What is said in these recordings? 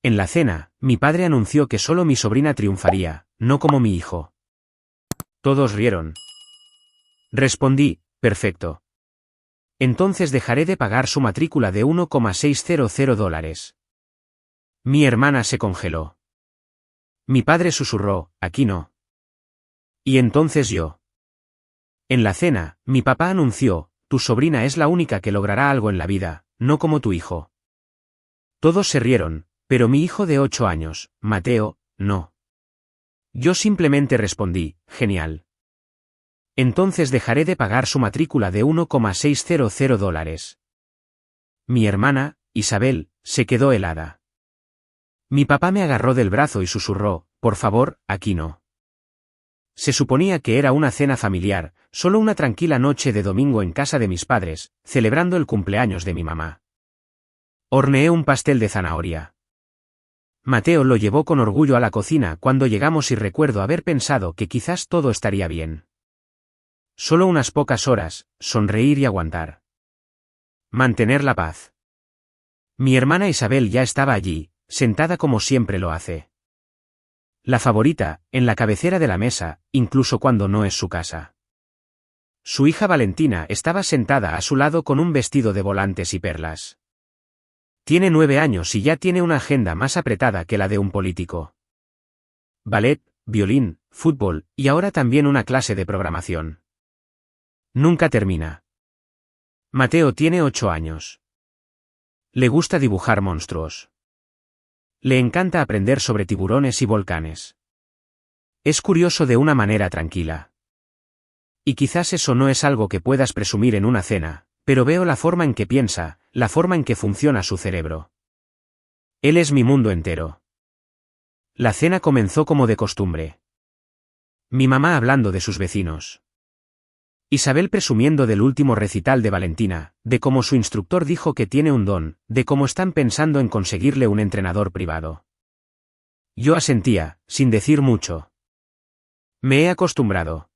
En la cena, mi padre anunció que solo mi sobrina triunfaría, no como mi hijo. Todos rieron. Respondí, perfecto. Entonces dejaré de pagar su matrícula de $1,600. Mi hermana se congeló. Mi padre susurró, aquí no. Y entonces yo. En la cena, mi papá anunció, tu sobrina es la única que logrará algo en la vida, no como tu hijo. Todos se rieron, pero mi hijo de 8 años, Mateo, no. Yo simplemente respondí, genial. Entonces dejaré de pagar su matrícula de $1,600. Mi hermana, Isabel, se quedó helada. Mi papá me agarró del brazo y susurró, por favor, aquí no. Se suponía que era una cena familiar, solo una tranquila noche de domingo en casa de mis padres, celebrando el cumpleaños de mi mamá. Horneé un pastel de zanahoria. Mateo lo llevó con orgullo a la cocina cuando llegamos y recuerdo haber pensado que quizás todo estaría bien. Solo unas pocas horas, sonreír y aguantar. Mantener la paz. Mi hermana Isabel ya estaba allí, sentada como siempre lo hace. La favorita, en la cabecera de la mesa, incluso cuando no es su casa. Su hija Valentina estaba sentada a su lado con un vestido de volantes y perlas. Tiene 9 años y ya tiene una agenda más apretada que la de un político. Ballet, violín, fútbol, y ahora también una clase de programación. Nunca termina. Mateo tiene 8 años. Le gusta dibujar monstruos. Le encanta aprender sobre tiburones y volcanes. Es curioso de una manera tranquila. Y quizás eso no es algo que puedas presumir en una cena, pero veo la forma en que piensa, la forma en que funciona su cerebro. Él es mi mundo entero. La cena comenzó como de costumbre. Mi mamá hablando de sus vecinos. Isabel presumiendo del último recital de Valentina, de cómo su instructor dijo que tiene un don, de cómo están pensando en conseguirle un entrenador privado. Yo asentía, sin decir mucho. Me he acostumbrado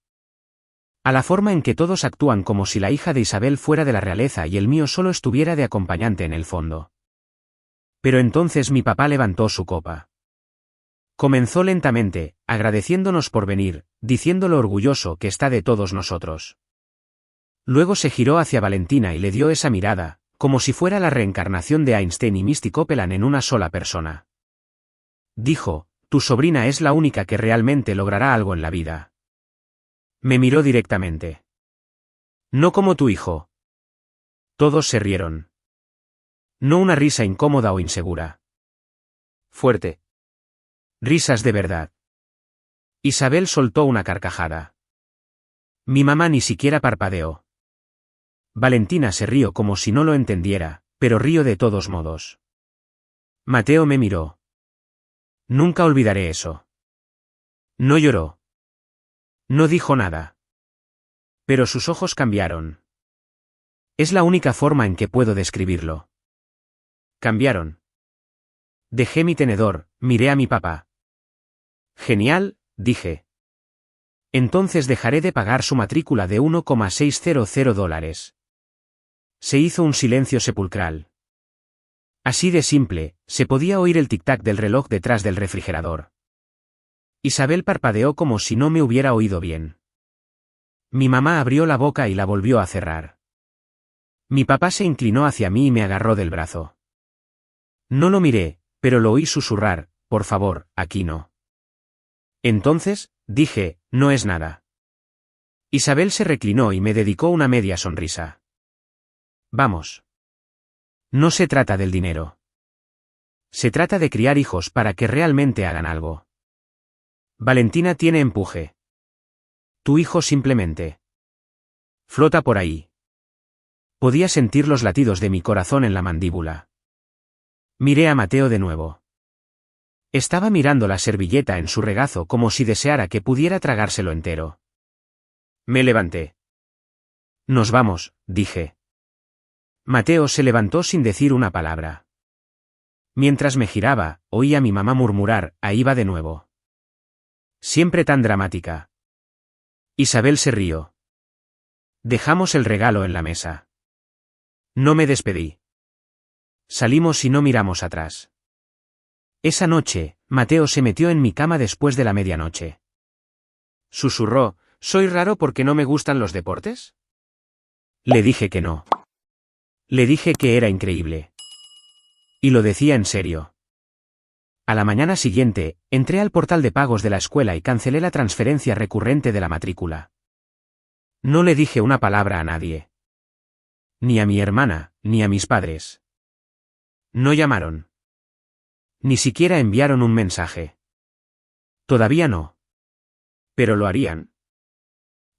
a la forma en que todos actúan como si la hija de Isabel fuera de la realeza y el mío solo estuviera de acompañante en el fondo. Pero entonces mi papá levantó su copa. Comenzó lentamente, agradeciéndonos por venir, diciendo lo orgulloso que está de todos nosotros. Luego se giró hacia Valentina y le dio esa mirada, como si fuera la reencarnación de Einstein y Misty Copeland en una sola persona. Dijo, tu sobrina es la única que realmente logrará algo en la vida. Me miró directamente. No como tu hijo. Todos se rieron. No una risa incómoda o insegura. Fuerte. Risas de verdad. Isabel soltó una carcajada. Mi mamá ni siquiera parpadeó. Valentina se rió como si no lo entendiera, pero río de todos modos. Mateo me miró. Nunca olvidaré eso. No lloró. No dijo nada. Pero sus ojos cambiaron. Es la única forma en que puedo describirlo. Cambiaron. Dejé mi tenedor, miré a mi papá. Genial, dije. Entonces dejaré de pagar su matrícula de $1,600. Se hizo un silencio sepulcral. Así de simple, se podía oír el tic-tac del reloj detrás del refrigerador. Isabel parpadeó como si no me hubiera oído bien. Mi mamá abrió la boca y la volvió a cerrar. Mi papá se inclinó hacia mí y me agarró del brazo. No lo miré, pero lo oí susurrar, por favor, aquí no. Entonces, dije, no es nada. Isabel se reclinó y me dedicó una media sonrisa. Vamos. No se trata del dinero. Se trata de criar hijos para que realmente hagan algo. Valentina tiene empuje. Tu hijo simplemente flota por ahí. Podía sentir los latidos de mi corazón en la mandíbula. Miré a Mateo de nuevo. Estaba mirando la servilleta en su regazo como si deseara que pudiera tragárselo entero. Me levanté. Nos vamos, dije. Mateo se levantó sin decir una palabra. Mientras me giraba, oí a mi mamá murmurar, ahí va de nuevo. Siempre tan dramática. Isabel se rió. Dejamos el regalo en la mesa. No me despedí. Salimos y no miramos atrás. Esa noche, Mateo se metió en mi cama después de la medianoche. Susurró, ¿soy raro porque no me gustan los deportes? Le dije que no. Le dije que era increíble. Y lo decía en serio. A la mañana siguiente, entré al portal de pagos de la escuela y cancelé la transferencia recurrente de la matrícula. No le dije una palabra a nadie. Ni a mi hermana, ni a mis padres. No llamaron. Ni siquiera enviaron un mensaje. Todavía no. Pero lo harían.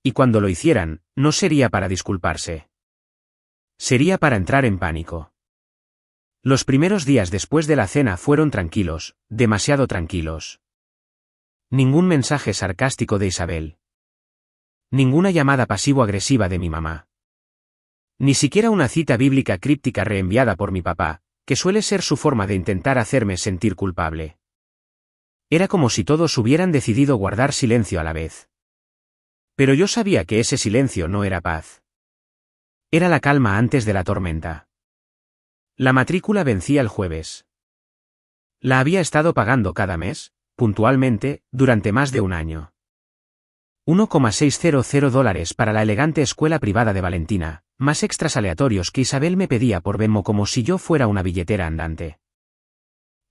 Y cuando lo hicieran, no sería para disculparse. Sería para entrar en pánico. Los primeros días después de la cena fueron tranquilos, demasiado tranquilos. Ningún mensaje sarcástico de Isabel. Ninguna llamada pasivo-agresiva de mi mamá. Ni siquiera una cita bíblica críptica reenviada por mi papá, que suele ser su forma de intentar hacerme sentir culpable. Era como si todos hubieran decidido guardar silencio a la vez. Pero yo sabía que ese silencio no era paz. Era la calma antes de la tormenta. La matrícula vencía el jueves. La había estado pagando cada mes, puntualmente, durante más de un año. $1,600 para la elegante escuela privada de Valentina, más extras aleatorios que Isabel me pedía por Venmo como si yo fuera una billetera andante.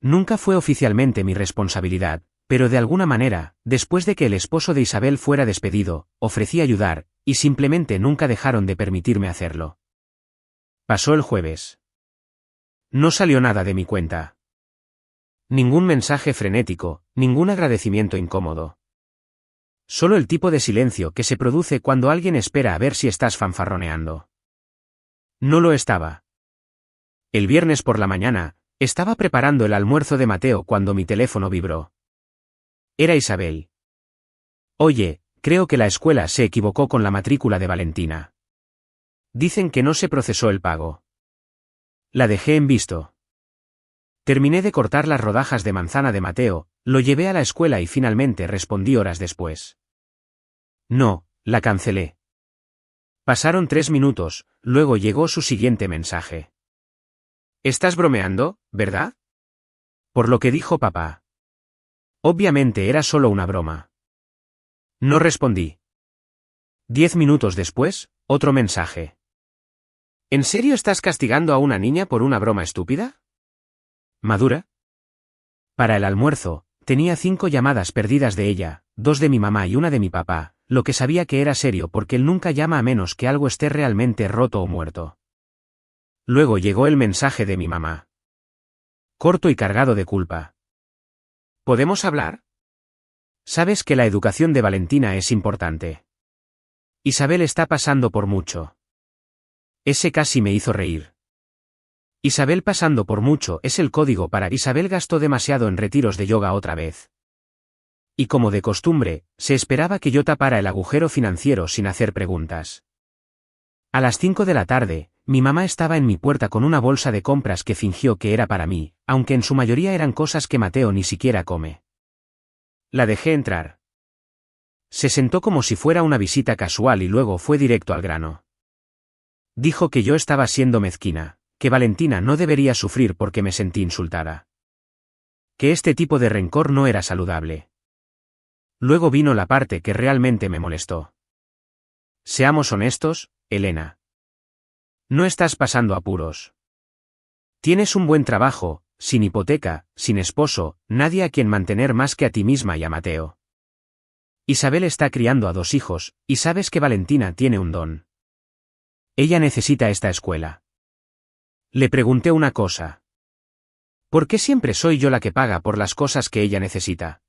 Nunca fue oficialmente mi responsabilidad, pero de alguna manera, después de que el esposo de Isabel fuera despedido, ofrecí ayudar, y simplemente nunca dejaron de permitirme hacerlo. Pasó el jueves. No salió nada de mi cuenta. Ningún mensaje frenético, ningún agradecimiento incómodo. Solo el tipo de silencio que se produce cuando alguien espera a ver si estás fanfarroneando. No lo estaba. El viernes por la mañana, estaba preparando el almuerzo de Mateo cuando mi teléfono vibró. Era Isabel. Oye, creo que la escuela se equivocó con la matrícula de Valentina. Dicen que no se procesó el pago. La dejé en visto. Terminé de cortar las rodajas de manzana de Mateo, lo llevé a la escuela y finalmente respondí horas después. No, la cancelé. Pasaron 3 minutos, luego llegó su siguiente mensaje. ¿Estás bromeando, verdad? Por lo que dijo papá. Obviamente era solo una broma. No respondí. 10 minutos después, otro mensaje. ¿En serio estás castigando a una niña por una broma estúpida? ¿Madura? Para el almuerzo, tenía 5 llamadas perdidas de ella, 2 de mi mamá y una de mi papá, lo que sabía que era serio porque él nunca llama a menos que algo esté realmente roto o muerto. Luego llegó el mensaje de mi mamá. Corto y cargado de culpa. ¿Podemos hablar? Sabes que la educación de Valentina es importante. Isabel está pasando por mucho. Ese casi me hizo reír. Isabel pasando por mucho es el código para Isabel gastó demasiado en retiros de yoga otra vez. Y como de costumbre, se esperaba que yo tapara el agujero financiero sin hacer preguntas. A las 5 de la tarde, mi mamá estaba en mi puerta con una bolsa de compras que fingió que era para mí, aunque en su mayoría eran cosas que Mateo ni siquiera come. La dejé entrar. Se sentó como si fuera una visita casual y luego fue directo al grano. Dijo que yo estaba siendo mezquina, que Valentina no debería sufrir porque me sentí insultada. Que este tipo de rencor no era saludable. Luego vino la parte que realmente me molestó. Seamos honestos, Elena. No estás pasando apuros. Tienes un buen trabajo, sin hipoteca, sin esposo, nadie a quien mantener más que a ti misma y a Mateo. Isabel está criando a 2 hijos, y sabes que Valentina tiene un don. Ella necesita esta escuela. Le pregunté una cosa. ¿Por qué siempre soy yo la que paga por las cosas que ella necesita?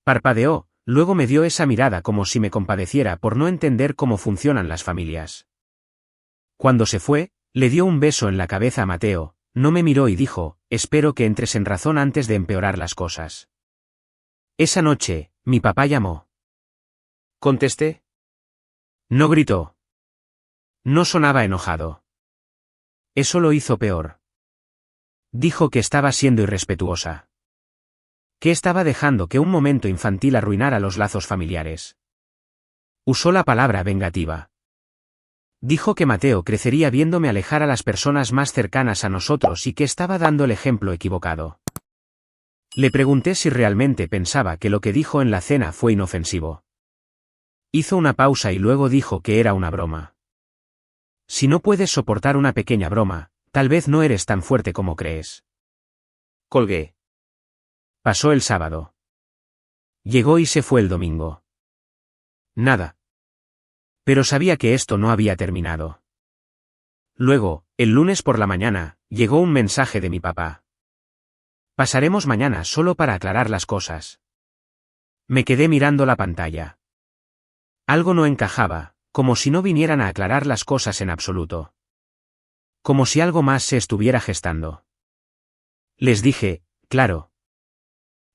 Parpadeó, luego me dio esa mirada como si me compadeciera por no entender cómo funcionan las familias. Cuando se fue, le dio un beso en la cabeza a Mateo, no me miró y dijo, espero que entres en razón antes de empeorar las cosas. Esa noche, mi papá llamó. Contesté. No gritó. No sonaba enojado. Eso lo hizo peor. Dijo que estaba siendo irrespetuosa. Que estaba dejando que un momento infantil arruinara los lazos familiares. Usó la palabra vengativa. Dijo que Mateo crecería viéndome alejar a las personas más cercanas a nosotros y que estaba dando el ejemplo equivocado. Le pregunté si realmente pensaba que lo que dijo en la cena fue inofensivo. Hizo una pausa y luego dijo que era una broma. Si no puedes soportar una pequeña broma, tal vez no eres tan fuerte como crees. Colgué. Pasó el sábado. Llegó y se fue el domingo. Nada. Pero sabía que esto no había terminado. Luego, el lunes por la mañana, llegó un mensaje de mi papá. Pasaremos mañana solo para aclarar las cosas. Me quedé mirando la pantalla. Algo no encajaba, como si no vinieran a aclarar las cosas en absoluto. Como si algo más se estuviera gestando. Les dije, claro.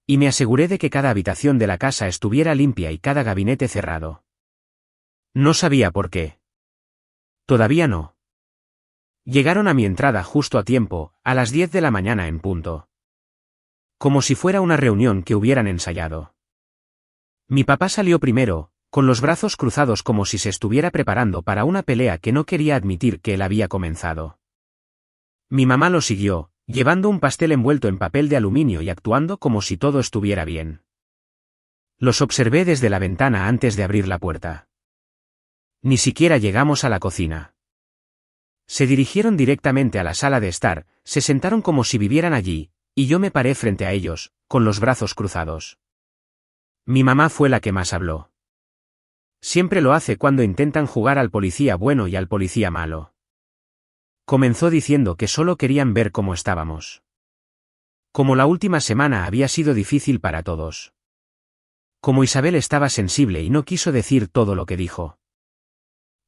Y me aseguré de que cada habitación de la casa estuviera limpia y cada gabinete cerrado. No sabía por qué. Todavía no. Llegaron a mi entrada justo a tiempo, a las 10 de la mañana en punto. Como si fuera una reunión que hubieran ensayado. Mi papá salió primero, con los brazos cruzados como si se estuviera preparando para una pelea que no quería admitir que él había comenzado. Mi mamá lo siguió, llevando un pastel envuelto en papel de aluminio y actuando como si todo estuviera bien. Los observé desde la ventana antes de abrir la puerta. Ni siquiera llegamos a la cocina. Se dirigieron directamente a la sala de estar, se sentaron como si vivieran allí, y yo me paré frente a ellos, con los brazos cruzados. Mi mamá fue la que más habló. Siempre lo hace cuando intentan jugar al policía bueno y al policía malo. Comenzó diciendo que solo querían ver cómo estábamos. Como la última semana había sido difícil para todos. Como Isabel estaba sensible y no quiso decir todo lo que dijo.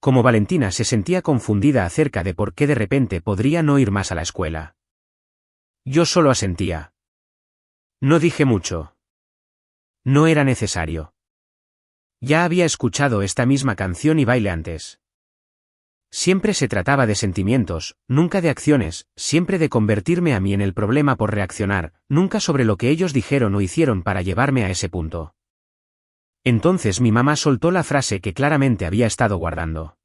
Como Valentina se sentía confundida acerca de por qué de repente podría no ir más a la escuela. Yo solo asentía. No dije mucho. No era necesario. Ya había escuchado esta misma canción y baile antes. Siempre se trataba de sentimientos, nunca de acciones, siempre de convertirme a mí en el problema por reaccionar, nunca sobre lo que ellos dijeron o hicieron para llevarme a ese punto. Entonces mi mamá soltó la frase que claramente había estado guardando.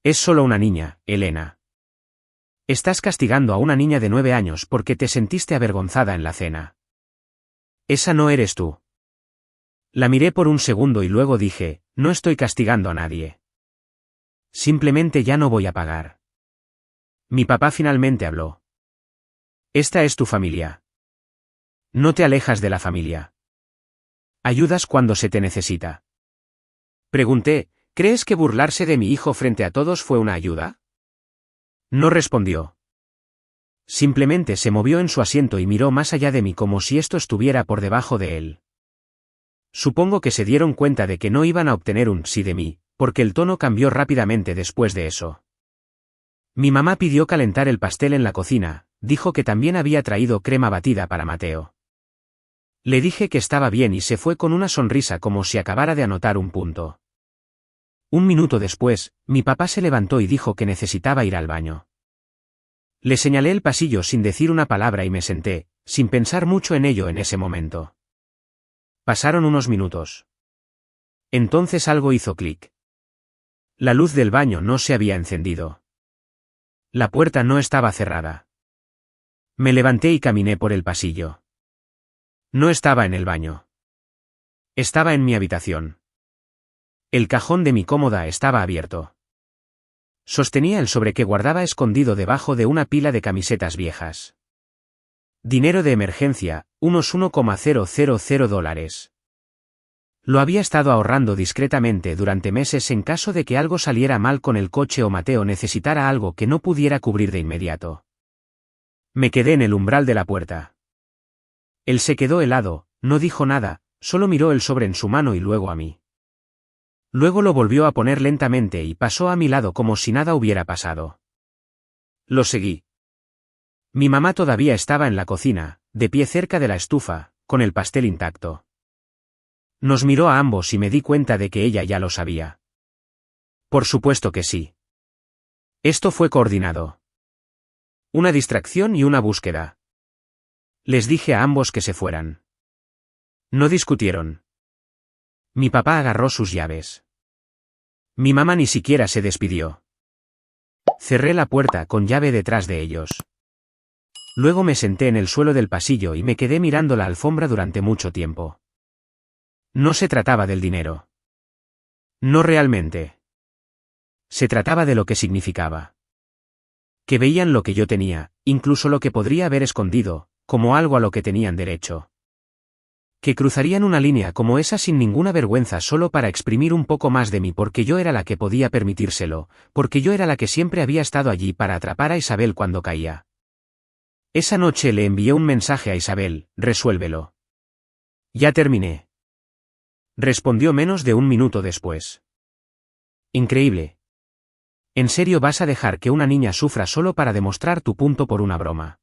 Es solo una niña, Elena. Estás castigando a una niña de 9 años porque te sentiste avergonzada en la cena. Esa no eres tú. La miré por un segundo y luego dije, no estoy castigando a nadie. Simplemente ya no voy a pagar. Mi papá finalmente habló. Esta es tu familia. No te alejas de la familia. Ayudas cuando se te necesita. Pregunté, ¿crees que burlarse de mi hijo frente a todos fue una ayuda? No respondió. Simplemente se movió en su asiento y miró más allá de mí como si esto estuviera por debajo de él. Supongo que se dieron cuenta de que no iban a obtener un sí de mí, porque el tono cambió rápidamente después de eso. Mi mamá pidió calentar el pastel en la cocina, dijo que también había traído crema batida para Mateo. Le dije que estaba bien y se fue con una sonrisa como si acabara de anotar un punto. Un minuto después, mi papá se levantó y dijo que necesitaba ir al baño. Le señalé el pasillo sin decir una palabra y me senté, sin pensar mucho en ello en ese momento. Pasaron unos minutos. Entonces algo hizo clic. La luz del baño no se había encendido. La puerta no estaba cerrada. Me levanté y caminé por el pasillo. No estaba en el baño. Estaba en mi habitación. El cajón de mi cómoda estaba abierto. Sostenía el sobre que guardaba escondido debajo de una pila de camisetas viejas. Dinero de emergencia, unos $1,000. Lo había estado ahorrando discretamente durante meses en caso de que algo saliera mal con el coche o Mateo necesitara algo que no pudiera cubrir de inmediato. Me quedé en el umbral de la puerta. Él se quedó helado, no dijo nada, solo miró el sobre en su mano y luego a mí. Luego lo volvió a poner lentamente y pasó a mi lado como si nada hubiera pasado. Lo seguí. Mi mamá todavía estaba en la cocina, de pie cerca de la estufa, con el pastel intacto. Nos miró a ambos y me di cuenta de que ella ya lo sabía. Por supuesto que sí. Esto fue coordinado. Una distracción y una búsqueda. Les dije a ambos que se fueran. No discutieron. Mi papá agarró sus llaves. Mi mamá ni siquiera se despidió. Cerré la puerta con llave detrás de ellos. Luego me senté en el suelo del pasillo y me quedé mirando la alfombra durante mucho tiempo. No se trataba del dinero. No realmente. Se trataba de lo que significaba. Que veían lo que yo tenía, incluso lo que podría haber escondido, como algo a lo que tenían derecho. Que cruzarían una línea como esa sin ninguna vergüenza solo para exprimir un poco más de mí porque yo era la que podía permitírselo, porque yo era la que siempre había estado allí para atrapar a Isabel cuando caía. Esa noche le envié un mensaje a Isabel: resuélvelo. Ya terminé. Respondió menos de un minuto después. Increíble. ¿En serio vas a dejar que una niña sufra solo para demostrar tu punto por una broma?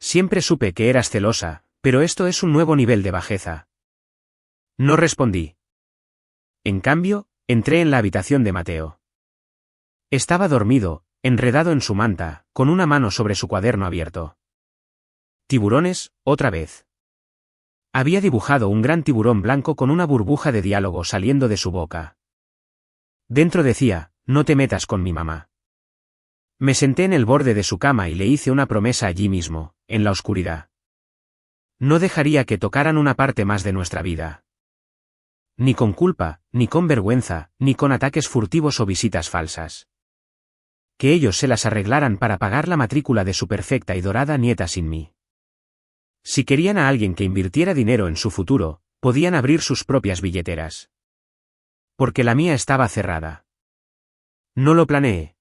Siempre supe que eras celosa, pero esto es un nuevo nivel de bajeza. No respondí. En cambio, entré en la habitación de Mateo. Estaba dormido, enredado en su manta, con una mano sobre su cuaderno abierto. Tiburones, otra vez. Había dibujado un gran tiburón blanco con una burbuja de diálogo saliendo de su boca. Dentro decía: no te metas con mi mamá. Me senté en el borde de su cama y le hice una promesa allí mismo, en la oscuridad. No dejaría que tocaran una parte más de nuestra vida. Ni con culpa, ni con vergüenza, ni con ataques furtivos o visitas falsas. Que ellos se las arreglaran para pagar la matrícula de su perfecta y dorada nieta sin mí. Si querían a alguien que invirtiera dinero en su futuro, podían abrir sus propias billeteras. Porque la mía estaba cerrada. No lo planeé.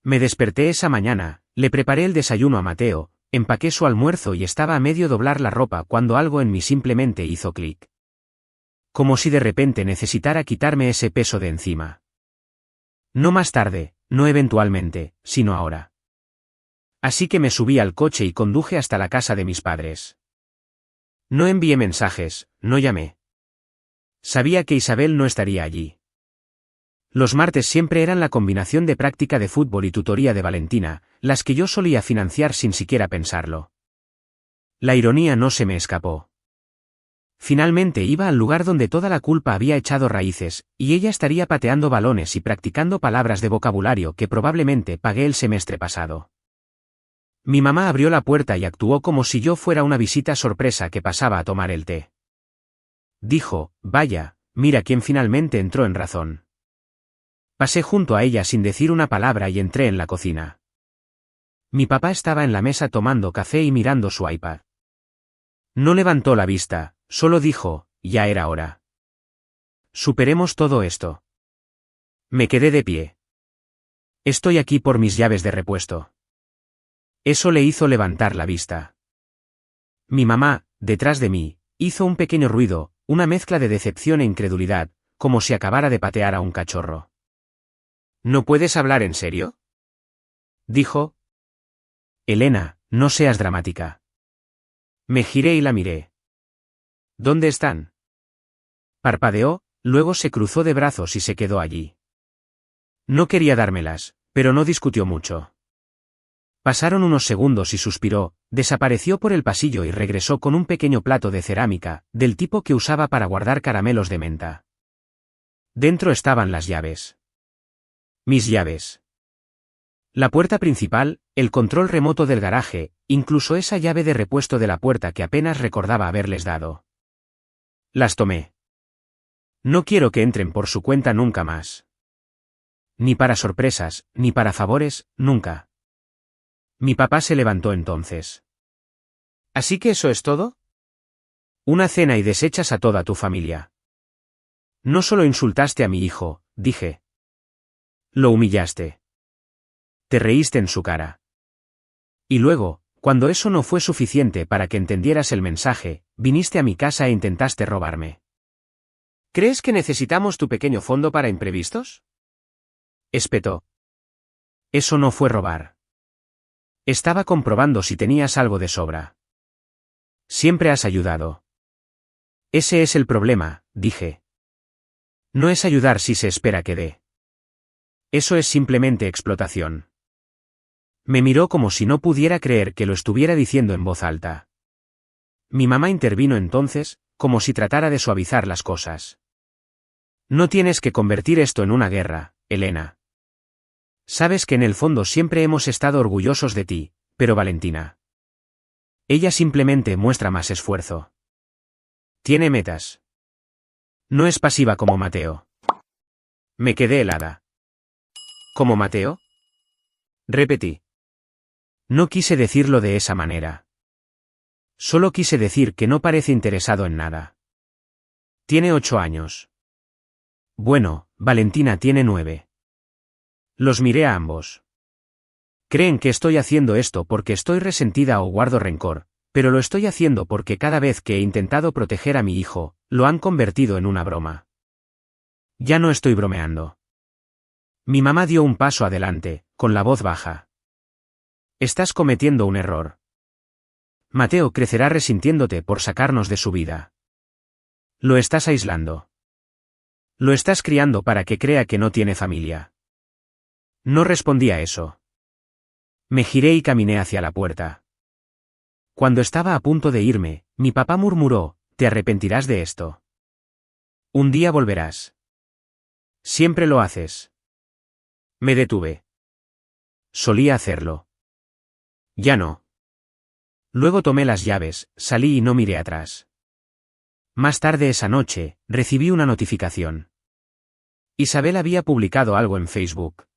Me desperté esa mañana, le preparé el desayuno a Mateo, empaqué su almuerzo y estaba a medio doblar la ropa cuando algo en mí simplemente hizo clic. Como si de repente necesitara quitarme ese peso de encima. No más tarde, no eventualmente, sino ahora. Así que me subí al coche y conduje hasta la casa de mis padres. No envié mensajes, no llamé. Sabía que Isabel no estaría allí. Los martes siempre eran la combinación de práctica de fútbol y tutoría de Valentina, las que yo solía financiar sin siquiera pensarlo. La ironía no se me escapó. Finalmente iba al lugar donde toda la culpa había echado raíces, y ella estaría pateando balones y practicando palabras de vocabulario que probablemente pagué el semestre pasado. Mi mamá abrió la puerta y actuó como si yo fuera una visita sorpresa que pasaba a tomar el té. Dijo: vaya, mira quién finalmente entró en razón. Pasé junto a ella sin decir una palabra y entré en la cocina. Mi papá estaba en la mesa tomando café y mirando su iPad. No levantó la vista, solo dijo: ya era hora. Superemos todo esto. Me quedé de pie. Estoy aquí por mis llaves de repuesto. Eso le hizo levantar la vista. Mi mamá, detrás de mí, hizo un pequeño ruido, una mezcla de decepción e incredulidad, como si acabara de patear a un cachorro. ¿No puedes hablar en serio?, dijo. Elena, no seas dramática. Me giré y la miré. ¿Dónde están? Parpadeó, luego se cruzó de brazos y se quedó allí. No quería dármelas, pero no discutió mucho. Pasaron unos segundos y suspiró, desapareció por el pasillo y regresó con un pequeño plato de cerámica, del tipo que usaba para guardar caramelos de menta. Dentro estaban las llaves. Mis llaves. La puerta principal, el control remoto del garaje, incluso esa llave de repuesto de la puerta que apenas recordaba haberles dado. Las tomé. No quiero que entren por su cuenta nunca más. Ni para sorpresas, ni para favores, nunca. Mi papá se levantó entonces. ¿Así que eso es todo? Una cena y desechas a toda tu familia. No solo insultaste a mi hijo, dije. Lo humillaste. Te reíste en su cara. Y luego, cuando eso no fue suficiente para que entendieras el mensaje, viniste a mi casa e intentaste robarme. ¿Crees que necesitamos tu pequeño fondo para imprevistos?, espetó. Eso no fue robar. Estaba comprobando si tenías algo de sobra. Siempre has ayudado. Ese es el problema, dije. No es ayudar si se espera que dé. Eso es simplemente explotación. Me miró como si no pudiera creer que lo estuviera diciendo en voz alta. Mi mamá intervino entonces, como si tratara de suavizar las cosas. No tienes que convertir esto en una guerra, Elena. Sabes que en el fondo siempre hemos estado orgullosos de ti, pero Valentina. Ella simplemente muestra más esfuerzo. Tiene metas. No es pasiva como Mateo. Me quedé helada. ¿Como Mateo? Repetí. No quise decirlo de esa manera. Solo quise decir que no parece interesado en nada. Tiene 8 años. Bueno, Valentina tiene 9. Los miré a ambos. Creen que estoy haciendo esto porque estoy resentida o guardo rencor, pero lo estoy haciendo porque cada vez que he intentado proteger a mi hijo, lo han convertido en una broma. Ya no estoy bromeando. Mi mamá dio un paso adelante, con la voz baja. Estás cometiendo un error. Mateo crecerá resintiéndote por sacarnos de su vida. Lo estás aislando. Lo estás criando para que crea que no tiene familia. No respondí a eso. Me giré y caminé hacia la puerta. Cuando estaba a punto de irme, mi papá murmuró, «Te arrepentirás de esto. Un día volverás. Siempre lo haces». Me detuve. Solía hacerlo. Ya no. Luego tomé las llaves, salí y no miré atrás. Más tarde esa noche, recibí una notificación. Isabel había publicado algo en Facebook.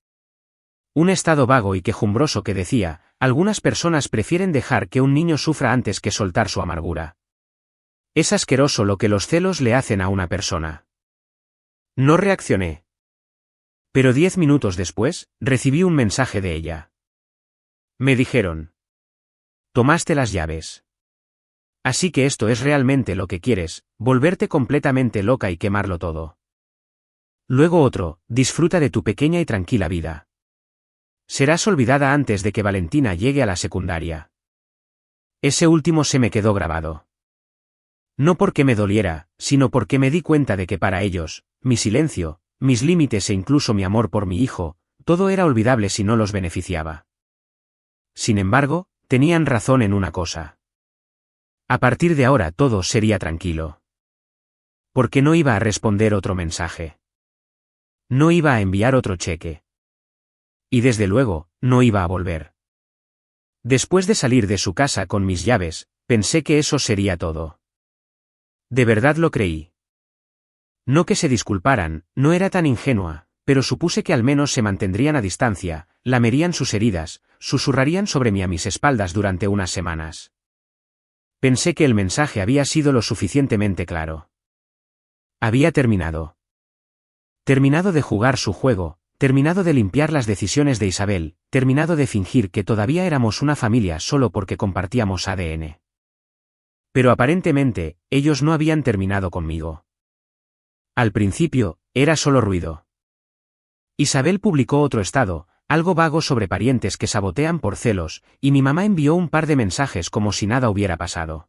Un estado vago y quejumbroso que decía, algunas personas prefieren dejar que un niño sufra antes que soltar su amargura. Es asqueroso lo que los celos le hacen a una persona. No reaccioné. Pero 10 minutos después, recibí un mensaje de ella. Me dijeron. Tomaste las llaves. Así que esto es realmente lo que quieres, volverte completamente loca y quemarlo todo. Luego otro, disfruta de tu pequeña y tranquila vida. Serás olvidada antes de que Valentina llegue a la secundaria. Ese último se me quedó grabado. No porque me doliera, sino porque me di cuenta de que para ellos, mi silencio, mis límites e incluso mi amor por mi hijo, todo era olvidable si no los beneficiaba. Sin embargo, tenían razón en una cosa. A partir de ahora todo sería tranquilo. Porque no iba a responder otro mensaje. No iba a enviar otro cheque. Y desde luego, no iba a volver. Después de salir de su casa con mis llaves, pensé que eso sería todo. De verdad lo creí. No que se disculparan, no era tan ingenua, pero supuse que al menos se mantendrían a distancia, lamerían sus heridas, susurrarían sobre mí a mis espaldas durante unas semanas. Pensé que el mensaje había sido lo suficientemente claro. Había terminado. Terminado de jugar su juego, terminado de limpiar las decisiones de Isabel, terminado de fingir que todavía éramos una familia solo porque compartíamos ADN. Pero aparentemente, ellos no habían terminado conmigo. Al principio, era solo ruido. Isabel publicó otro estado, algo vago sobre parientes que sabotean por celos, y mi mamá envió un par de mensajes como si nada hubiera pasado.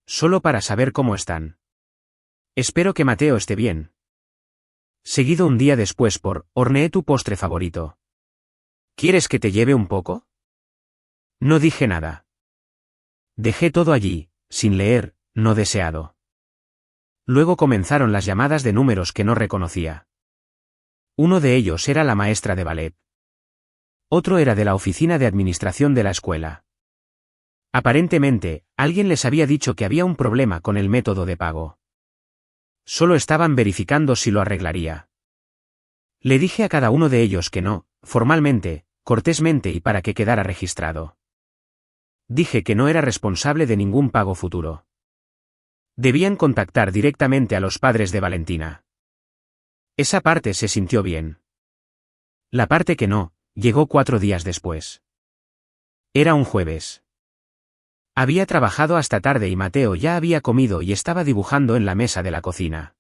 Solo para saber cómo están. Espero que Mateo esté bien. Seguido un día después por, horneé tu postre favorito. ¿Quieres que te lleve un poco? No dije nada. Dejé todo allí, sin leer, no deseado. Luego comenzaron las llamadas de números que no reconocía. Uno de ellos era la maestra de ballet. Otro era de la oficina de administración de la escuela. Aparentemente, alguien les había dicho que había un problema con el método de pago. Solo estaban verificando si lo arreglaría. Le dije a cada uno de ellos que no, formalmente, cortésmente y para que quedara registrado. Dije que no era responsable de ningún pago futuro. Debían contactar directamente a los padres de Valentina. Esa parte se sintió bien. La parte que no, llegó 4 días después. Era un jueves. Había trabajado hasta tarde y Mateo ya había comido y estaba dibujando en la mesa de la cocina.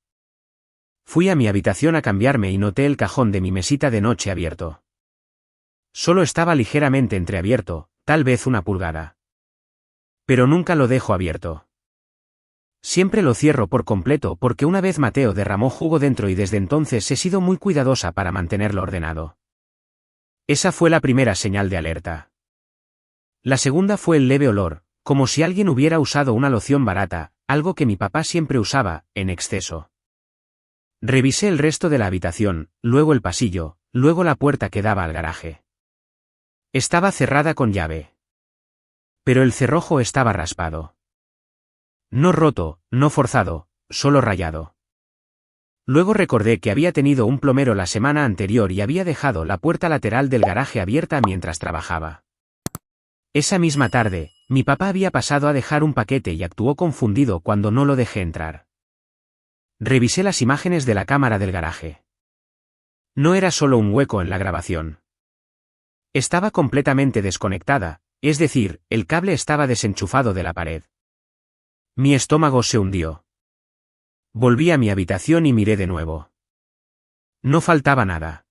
Fui a mi habitación a cambiarme y noté el cajón de mi mesita de noche abierto. Solo estaba ligeramente entreabierto, tal vez una pulgada. Pero nunca lo dejo abierto. Siempre lo cierro por completo porque una vez Mateo derramó jugo dentro y desde entonces he sido muy cuidadosa para mantenerlo ordenado. Esa fue la primera señal de alerta. La segunda fue el leve olor, como si alguien hubiera usado una loción barata, algo que mi papá siempre usaba, en exceso. Revisé el resto de la habitación, luego el pasillo, luego la puerta que daba al garaje. Estaba cerrada con llave. Pero el cerrojo estaba raspado. No roto, no forzado, solo rayado. Luego recordé que había tenido un plomero la semana anterior y había dejado la puerta lateral del garaje abierta mientras trabajaba. Esa misma tarde, mi papá había pasado a dejar un paquete y actuó confundido cuando no lo dejé entrar. Revisé las imágenes de la cámara del garaje. No era solo un hueco en la grabación. Estaba completamente desconectada, es decir, el cable estaba desenchufado de la pared. Mi estómago se hundió. Volví a mi habitación y miré de nuevo. No faltaba nada.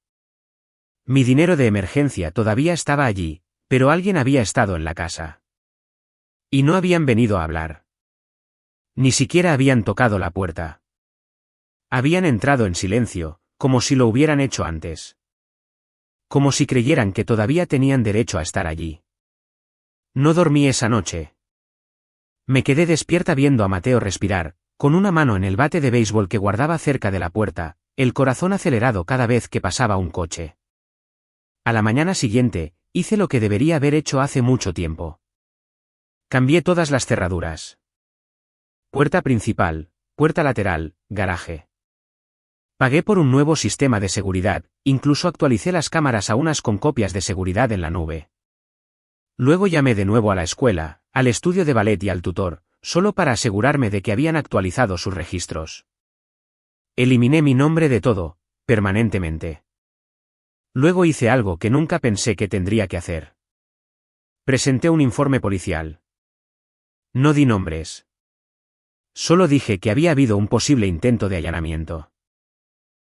Mi dinero de emergencia todavía estaba allí, pero alguien había estado en la casa. Y no habían venido a hablar. Ni siquiera habían tocado la puerta. Habían entrado en silencio, como si lo hubieran hecho antes. Como si creyeran que todavía tenían derecho a estar allí. No dormí esa noche. Me quedé despierta viendo a Mateo respirar, con una mano en el bate de béisbol que guardaba cerca de la puerta, el corazón acelerado cada vez que pasaba un coche. A la mañana siguiente, hice lo que debería haber hecho hace mucho tiempo. Cambié todas las cerraduras. Puerta principal, puerta lateral, garaje. Pagué por un nuevo sistema de seguridad, incluso actualicé las cámaras a unas con copias de seguridad en la nube. Luego llamé de nuevo a la escuela, al estudio de ballet y al tutor, solo para asegurarme de que habían actualizado sus registros. Eliminé mi nombre de todo, permanentemente. Luego hice algo que nunca pensé que tendría que hacer. Presenté un informe policial. No di nombres. Solo dije que había habido un posible intento de allanamiento.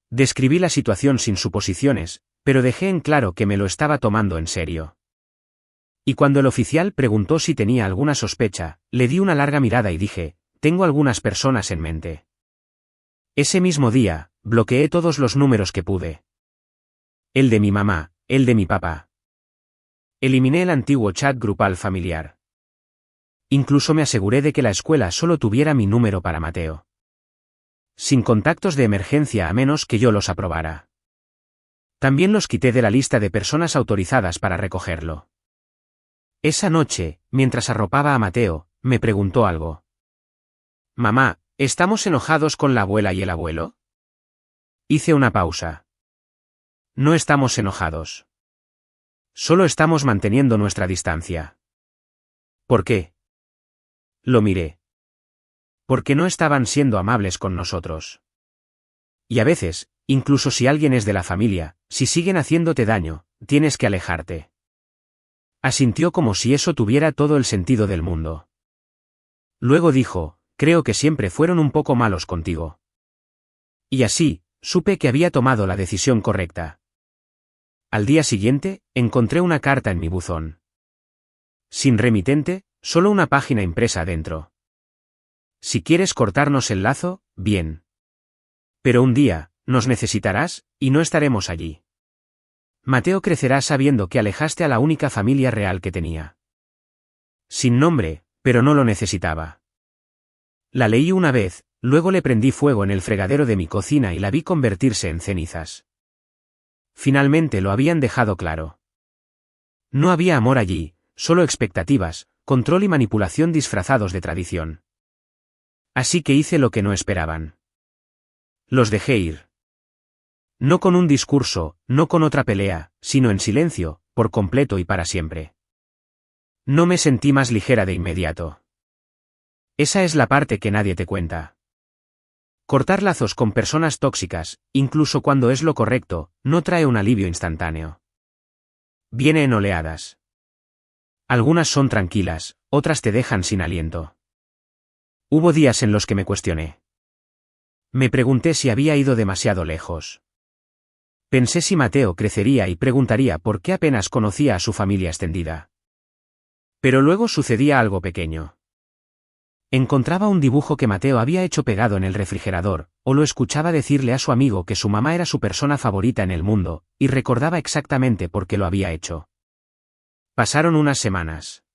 Describí la situación sin suposiciones, pero dejé en claro que me lo estaba tomando en serio. Y cuando el oficial preguntó si tenía alguna sospecha, le di una larga mirada y dije, tengo algunas personas en mente. Ese mismo día, bloqueé todos los números que pude. El de mi mamá, el de mi papá. Eliminé el antiguo chat grupal familiar. Incluso me aseguré de que la escuela solo tuviera mi número para Mateo. Sin contactos de emergencia a menos que yo los aprobara. También los quité de la lista de personas autorizadas para recogerlo. Esa noche, mientras arropaba a Mateo, me preguntó algo. Mamá, ¿estamos enojados con la abuela y el abuelo? Hice una pausa. No estamos enojados. Solo estamos manteniendo nuestra distancia. ¿Por qué? Lo miré. Porque no estaban siendo amables con nosotros. Y a veces, incluso si alguien es de la familia, si siguen haciéndote daño, tienes que alejarte. Asintió como si eso tuviera todo el sentido del mundo. Luego dijo, creo que siempre fueron un poco malos contigo. Y así, supe que había tomado la decisión correcta. Al día siguiente, encontré una carta en mi buzón. Sin remitente, solo una página impresa dentro. Si quieres cortarnos el lazo, bien. Pero un día, nos necesitarás, y no estaremos allí. Mateo crecerá sabiendo que alejaste a la única familia real que tenía. Sin nombre, pero no lo necesitaba. La leí una vez, luego le prendí fuego en el fregadero de mi cocina y la vi convertirse en cenizas. Finalmente lo habían dejado claro. No había amor allí, solo expectativas, control y manipulación disfrazados de tradición. Así que hice lo que no esperaban. Los dejé ir. No con un discurso, no con otra pelea, sino en silencio, por completo y para siempre. No me sentí más ligera de inmediato. Esa es la parte que nadie te cuenta. Cortar lazos con personas tóxicas, incluso cuando es lo correcto, no trae un alivio instantáneo. Viene en oleadas. Algunas son tranquilas, otras te dejan sin aliento. Hubo días en los que me cuestioné. Me pregunté si había ido demasiado lejos. Pensé si Mateo crecería y preguntaría por qué apenas conocía a su familia extendida. Pero luego sucedía algo pequeño. Encontraba un dibujo que Mateo había hecho pegado en el refrigerador, o lo escuchaba decirle a su amigo que su mamá era su persona favorita en el mundo, y recordaba exactamente por qué lo había hecho. Pasaron unas semanas.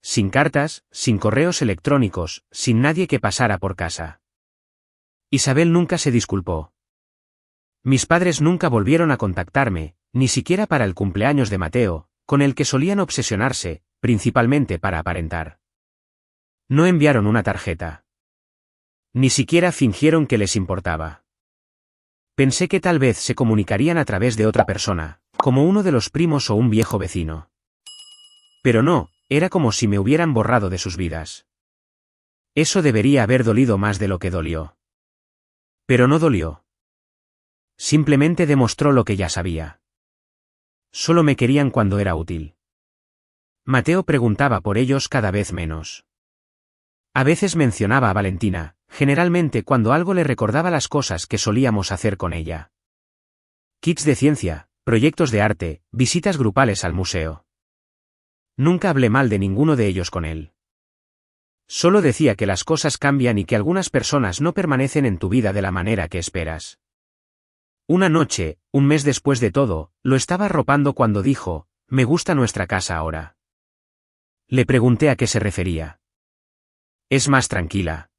Sin cartas, sin correos electrónicos, sin nadie que pasara por casa. Isabel nunca se disculpó. Mis padres nunca volvieron a contactarme, ni siquiera para el cumpleaños de Mateo, con el que solían obsesionarse, principalmente para aparentar. No enviaron una tarjeta. Ni siquiera fingieron que les importaba. Pensé que tal vez se comunicarían a través de otra persona, como uno de los primos o un viejo vecino. Pero no, era como si me hubieran borrado de sus vidas. Eso debería haber dolido más de lo que dolió. Pero no dolió. Simplemente demostró lo que ya sabía. Solo me querían cuando era útil. Mateo preguntaba por ellos cada vez menos. A veces mencionaba a Valentina, generalmente cuando algo le recordaba las cosas que solíamos hacer con ella. Kits de ciencia, proyectos de arte, visitas grupales al museo. Nunca hablé mal de ninguno de ellos con él. Solo decía que las cosas cambian y que algunas personas no permanecen en tu vida de la manera que esperas. Una noche, un mes después de todo, lo estaba arropando cuando dijo, «Me gusta nuestra casa ahora». Le pregunté a qué se refería. «Es más tranquila.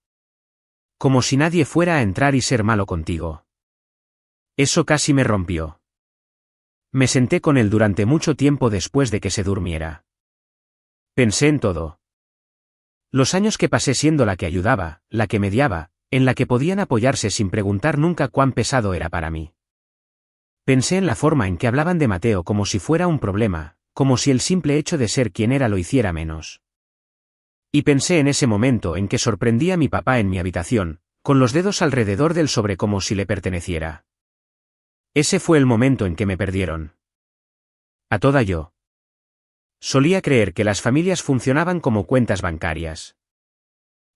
Como si nadie fuera a entrar y ser malo contigo». Eso casi me rompió. Me senté con él durante mucho tiempo después de que se durmiera. Pensé en todo. Los años que pasé siendo la que ayudaba, la que mediaba, en la que podían apoyarse sin preguntar nunca cuán pesado era para mí. Pensé en la forma en que hablaban de Mateo como si fuera un problema, como si el simple hecho de ser quien era lo hiciera menos. Y pensé en ese momento en que sorprendí a mi papá en mi habitación, con los dedos alrededor del sobre como si le perteneciera. Ese fue el momento en que me perdieron. A toda yo. Solía creer que las familias funcionaban como cuentas bancarias.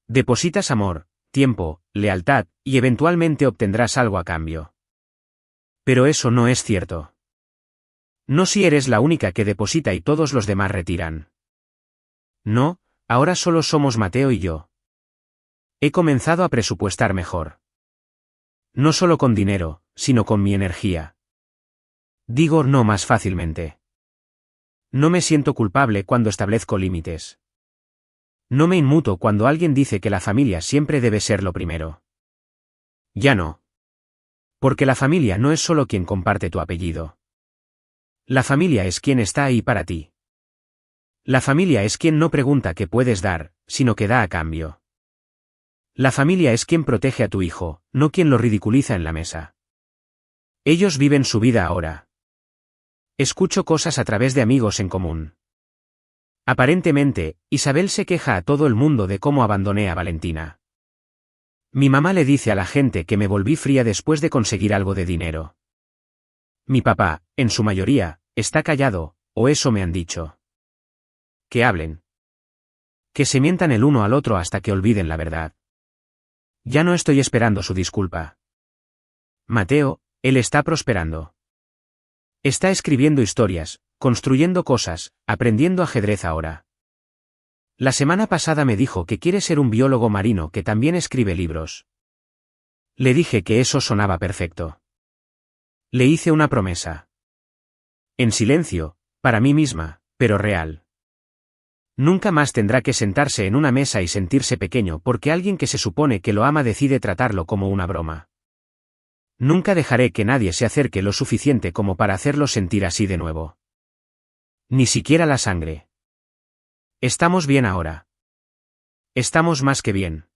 Depositas amor, tiempo, lealtad, y eventualmente obtendrás algo a cambio. Pero eso no es cierto. No si eres la única que deposita y todos los demás retiran. No, ahora solo somos Mateo y yo. He comenzado a presupuestar mejor. No solo con dinero, sino con mi energía. Digo no más fácilmente. No me siento culpable cuando establezco límites. No me inmuto cuando alguien dice que la familia siempre debe ser lo primero. Ya no. Porque la familia no es solo quien comparte tu apellido. La familia es quien está ahí para ti. La familia es quien no pregunta qué puedes dar, sino que da a cambio. La familia es quien protege a tu hijo, no quien lo ridiculiza en la mesa. Ellos viven su vida ahora. Escucho cosas a través de amigos en común. Aparentemente, Isabel se queja a todo el mundo de cómo abandoné a Valentina. Mi mamá le dice a la gente que me volví fría después de conseguir algo de dinero. Mi papá, en su mayoría, está callado, o eso me han dicho. Que hablen. Que se mientan el uno al otro hasta que olviden la verdad. Ya no estoy esperando su disculpa. Mateo, él está prosperando. Está escribiendo historias, construyendo cosas, aprendiendo ajedrez ahora. La semana pasada me dijo que quiere ser un biólogo marino que también escribe libros. Le dije que eso sonaba perfecto. Le hice una promesa. En silencio, para mí misma, pero real. Nunca más tendrá que sentarse en una mesa y sentirse pequeño porque alguien que se supone que lo ama decide tratarlo como una broma. Nunca dejaré que nadie se acerque lo suficiente como para hacerlo sentir así de nuevo. Ni siquiera la sangre. Estamos bien ahora. Estamos más que bien.